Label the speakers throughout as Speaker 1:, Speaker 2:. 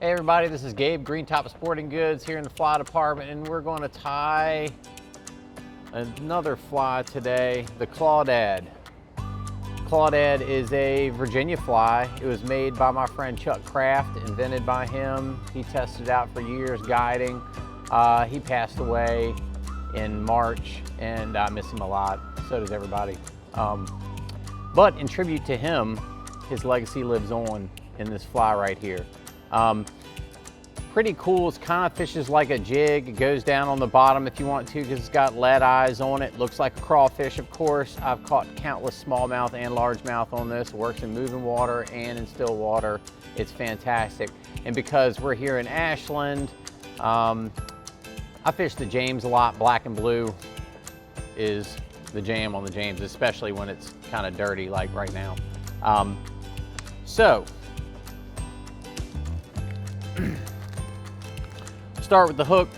Speaker 1: Hey everybody, this is Gabe, GTOP Sporting Goods here in the fly department, and we're going to tie another fly today, the Clawdad. Clawdad is a Virginia fly. It was made by my friend Chuck Kraft, invented by him. He tested it out for years guiding. He passed away in March, and I miss him a lot. So does everybody. But in tribute to him, his legacy lives on in this fly right here. Pretty cool. It kind of fishes like a jig. It goes down on the bottom if you want to because it's got lead eyes on it. Looks like a crawfish, of course. I've caught countless smallmouth and largemouth on this. It works in moving water and in still water. It's fantastic. And because we're here in Ashland, I fish the James a lot. Black and blue is the jam on the James, especially when it's kind of dirty like right now. Start with the hook,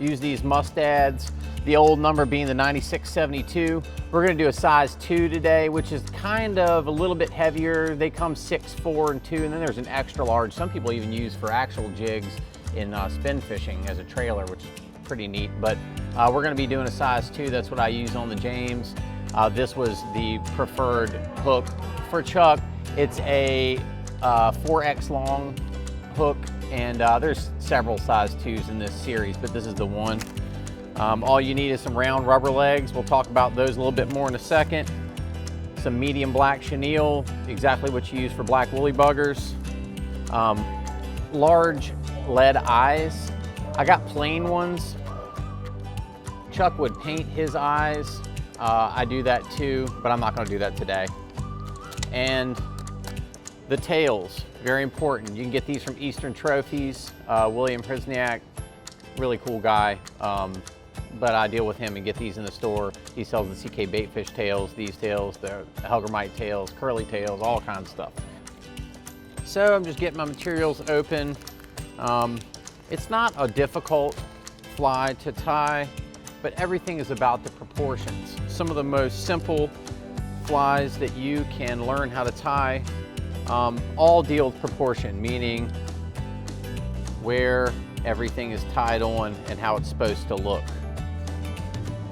Speaker 1: use these mustads, the old number being the 9672. We're gonna do a size 2 today, which is kind of a little bit heavier. They come 6, 4, and 2, and then there's an extra large. Some people even use for actual jigs in spin fishing as a trailer, which is pretty neat. But we're gonna be doing a size 2. That's what I use on the James. This was the preferred hook for Chuck. It's a 4X long hook, and there's several size 2s in this series, but this is the one. All you need is some round rubber legs. We'll talk about those a little bit more in a second. Some medium black chenille, exactly what you use for black woolly buggers. Large lead eyes. I got plain ones. Chuck would paint his eyes. I do that too, but I'm not gonna do that today. And the tails, very important. You can get these from Eastern Trophies. William Hrisniak, really cool guy, but I deal with him and get these in the store. He sells the CK baitfish tails, these tails, the Helgramite tails, curly tails, all kinds of stuff. So I'm just getting my materials open. It's not a difficult fly to tie, but everything is about the proportions. Some of the most simple flies that you can learn how to tie all deal with proportion, meaning where everything is tied on and how it's supposed to look,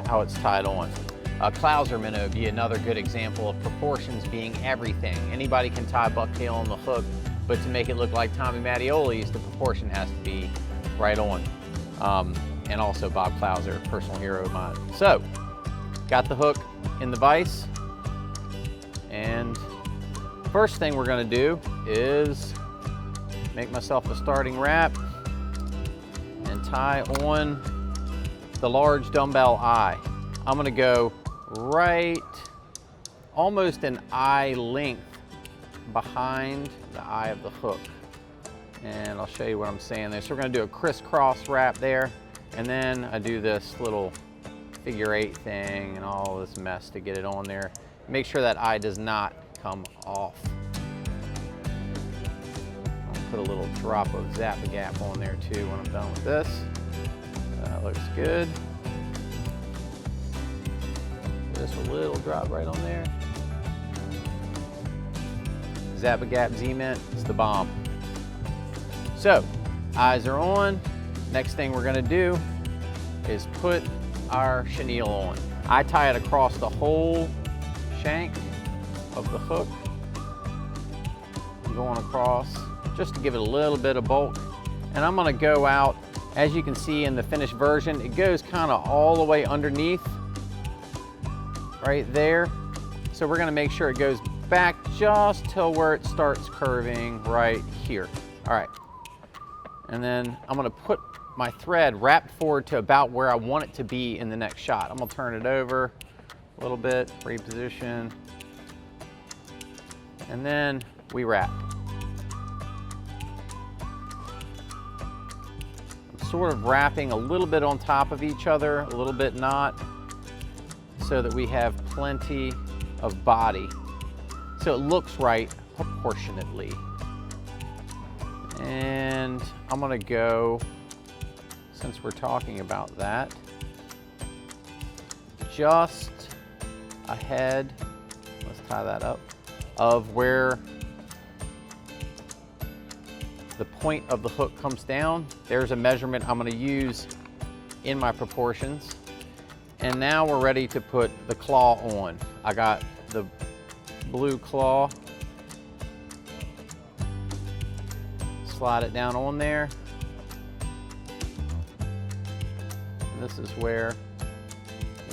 Speaker 1: how it's tied on. Clouser minnow would be another good example of proportions being everything. Anybody can tie bucktail on the hook, but to make it look like Tommy Mattioli's, the proportion has to be right on. And also Bob Clouser, personal hero of mine. So, got the hook in the vise, and first thing we're gonna do is make myself a starting wrap and tie on the large dumbbell eye. I'm gonna go right, almost an eye length behind the eye of the hook. And I'll show you what I'm saying there. So we're gonna do a crisscross wrap there, and then I do this little figure 8 thing and all this mess to get it on there. Make sure that eye does not come off. I'll put a little drop of Zap-A-Gap on there too when I'm done with this. That looks good. Just a little drop right on there. Zap-A-Gap Z-Mint, it's the bomb. So, eyes are on. Next thing we're gonna do is put our chenille on. I tie it across the whole shank of the hook, going across just to give it a little bit of bulk. And I'm gonna go out, as you can see in the finished version, it goes kind of all the way underneath, right there. So we're gonna make sure it goes back just till where it starts curving right here. All right, and then I'm gonna put my thread wrapped forward to about where I want it to be in the next shot. I'm gonna turn it over a little bit, reposition, and then we wrap. I'm sort of wrapping a little bit on top of each other, a little bit not, so that we have plenty of body. So it looks right proportionately. And I'm gonna go, since we're talking about that, just ahead, let's tie that up, of where the point of the hook comes down. There's a measurement I'm going to use in my proportions. And now we're ready to put the claw on. I got the blue claw. Slide it down on there. And this is where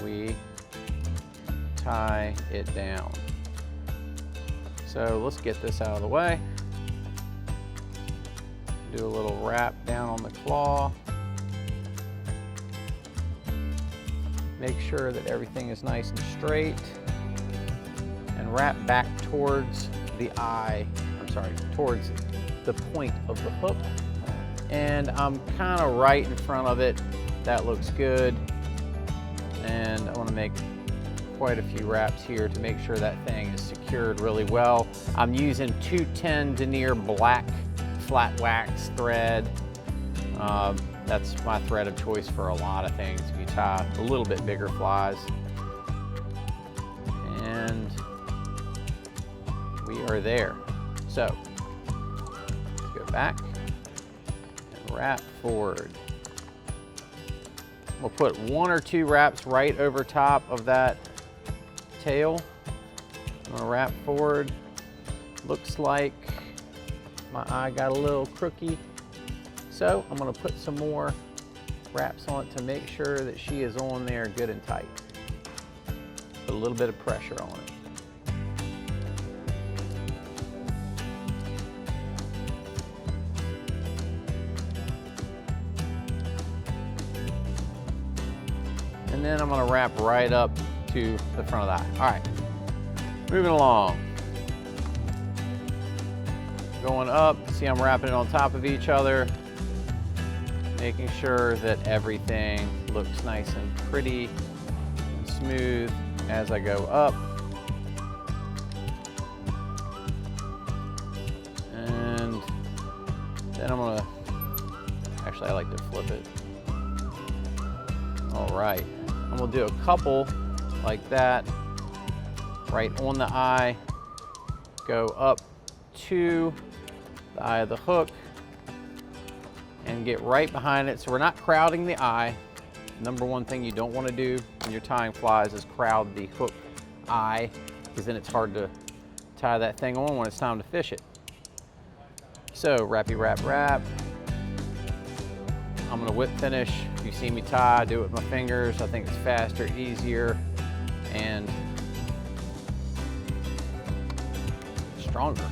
Speaker 1: we tie it down. So let's get this out of the way. Do a little wrap down on the claw. Make sure that everything is nice and straight. And wrap back towards the eye, towards the point of the hook. And I'm kind of right in front of it. That looks good. And I want to make quite a few wraps here to make sure that thing is secured really well. I'm using 210 denier black flat wax thread. That's my thread of choice for a lot of things if you tie a little bit bigger flies. And we are there. So let's go back and wrap forward. We'll put 1 or 2 wraps right over top of that tail. I'm gonna wrap forward. Looks like my eye got a little crooky. So I'm gonna put some more wraps on it to make sure that she is on there good and tight. Put a little bit of pressure on it. And then I'm gonna wrap right up to the front of the eye. All right, moving along. Going up, see I'm wrapping it on top of each other, making sure that everything looks nice and pretty and smooth as I go up. And then I'm gonna, actually I like to flip it. All right, I'm gonna do a couple like that, right on the eye, go up to the eye of the hook, and get right behind it. So we're not crowding the eye. Number one thing you don't want to do when you're tying flies is crowd the hook eye, because then it's hard to tie that thing on when it's time to fish it. So wrappy wrap wrap. I'm gonna whip finish. If you see me tie, I do it with my fingers. I think it's faster, easier, and stronger.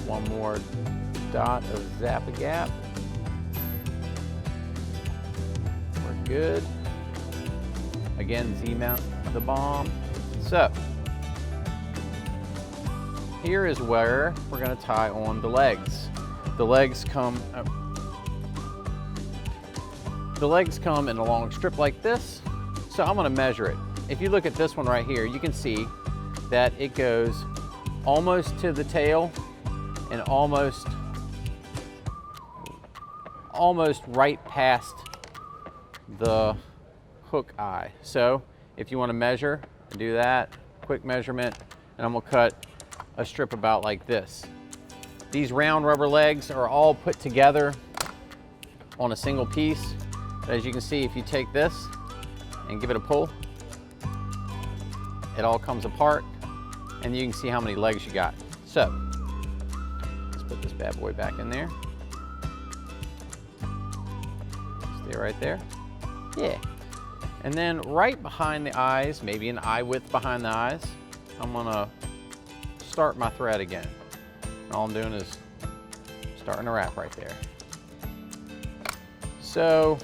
Speaker 1: One more dot of Zap-A-Gap. We're good. Again, Z-mount the bomb. So, here is where we're gonna tie on the legs. The legs come in a long strip like this. So I'm gonna measure it. If you look at this one right here, you can see that it goes almost to the tail and almost right past the hook eye. So if you want to measure, do that, quick measurement, and I'm gonna cut a strip about like this. These round rubber legs are all put together on a single piece. As you can see, if you take this and give it a pull, it all comes apart, and you can see how many legs you got. So let's put this bad boy back in there. Stay right there. Yeah. And then right behind the eyes, maybe an eye width behind the eyes, I'm gonna start my thread again. And all I'm doing is starting a wrap right there. So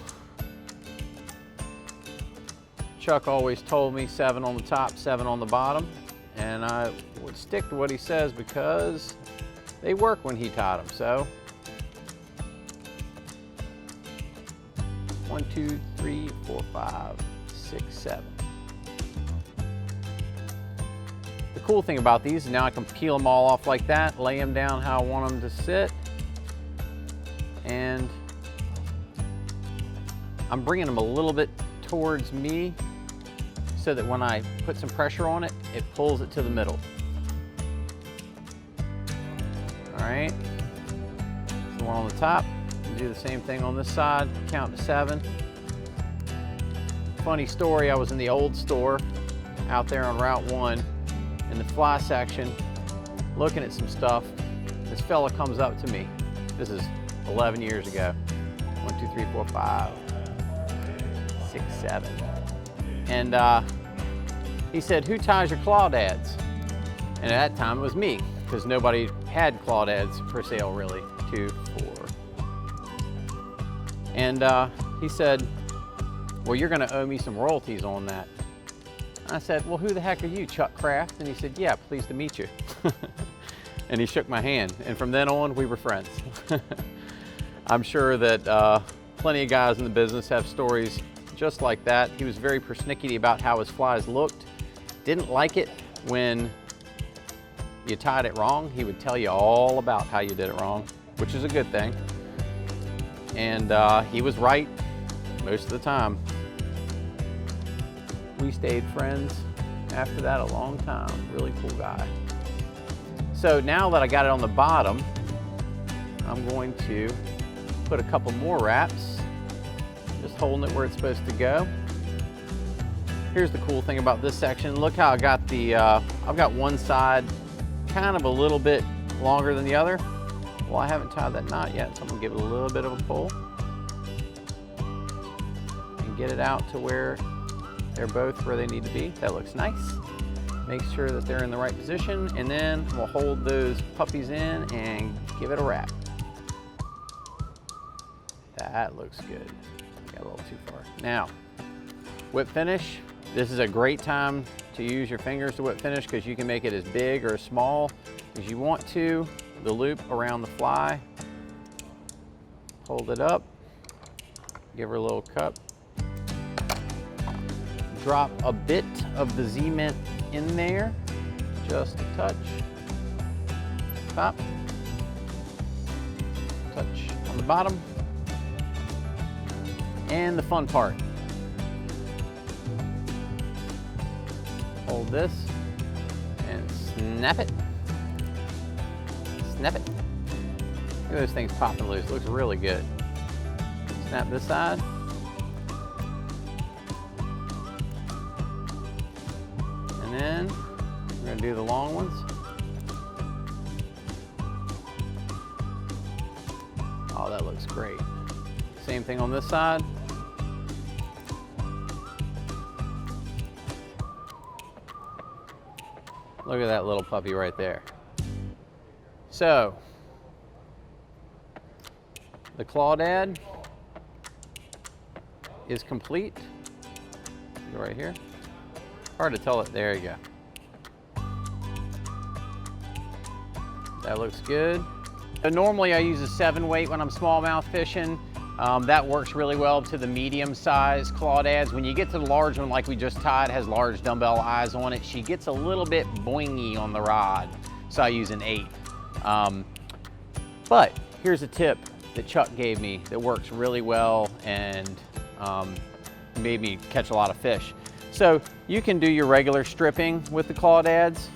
Speaker 1: Chuck always told me 7 on the top, 7 on the bottom, and I would stick to what he says because they work when he tied them. So 1, 2, 3, 4, 5, 6, 7. The cool thing about these is now I can peel them all off like that, lay them down how I want them to sit, and I'm bringing them a little bit towards me so that when I put some pressure on it, it pulls it to the middle. right? The one on the top. Do the same thing on this side, count to 7. Funny story, I was in the old store out there on Route 1 in the fly section looking at some stuff. This fella comes up to me. This is 11 years ago. 1, 2, 3, 4, 5, 6, 7. And he said, "Who ties your Clawdads?" And at that time it was me, because nobody had Clawdads for sale really. 2, 4. And he said, "Well, you're gonna owe me some royalties on that." I said, "Well, who the heck are you, Chuck Kraft?" And he said, "Yeah, pleased to meet you." And he shook my hand, and from then on, we were friends. I'm sure that plenty of guys in the business have stories just like that. He was very persnickety about how his flies looked. Didn't like it when you tied it wrong. He would tell you all about how you did it wrong, which is a good thing. And he was right most of the time. We stayed friends after that a long time. Really cool guy. So now that I got it on the bottom, I'm going to put a couple more wraps, just holding it where it's supposed to go. Here's the cool thing about this section. Look how I got the, I've got one side kind of a little bit longer than the other. Well, I haven't tied that knot yet, so I'm gonna give it a little bit of a pull and get it out to where they're both where they need to be. That looks nice. Make sure that they're in the right position, and then we'll hold those puppies in and give it a wrap. That looks good. Got a little too far. Now, whip finish. This is a great time to use your fingers to whip finish because you can make it as big or as small as you want to. The loop around the fly. Hold it up. Give her a little cup. Drop a bit of the Z-Mint in there, just a touch. Top. Touch on the bottom. And the fun part. Hold this and snap it. Snap it. Look at those things popping loose. Looks really good. Snap this side. And then we're going to do the long ones. Oh, that looks great. Same thing on this side. Look at that little puppy right there. So, the Clawdad is complete. Go right here. Hard to tell it. There you go. That looks good. So normally I use a 7 weight when I'm smallmouth fishing. That works really well to the medium size Clawdads. When you get to the large one like we just tied, has large dumbbell eyes on it, she gets a little bit boingy on the rod. So I use an 8. But here's a tip that Chuck gave me that works really well and made me catch a lot of fish. So you can do your regular stripping with the Clawdads.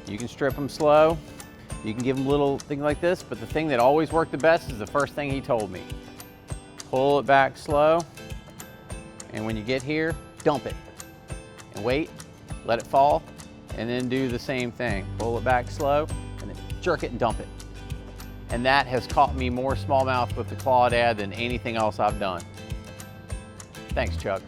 Speaker 1: You can strip them slow. You can give them little things like this, but the thing that always worked the best is the first thing he told me. Pull it back slow, and when you get here, dump it. And wait, let it fall, and then do the same thing. Pull it back slow, and then jerk it and dump it. And that has caught me more smallmouth with the Clawdad than anything else I've done. Thanks, Chuck.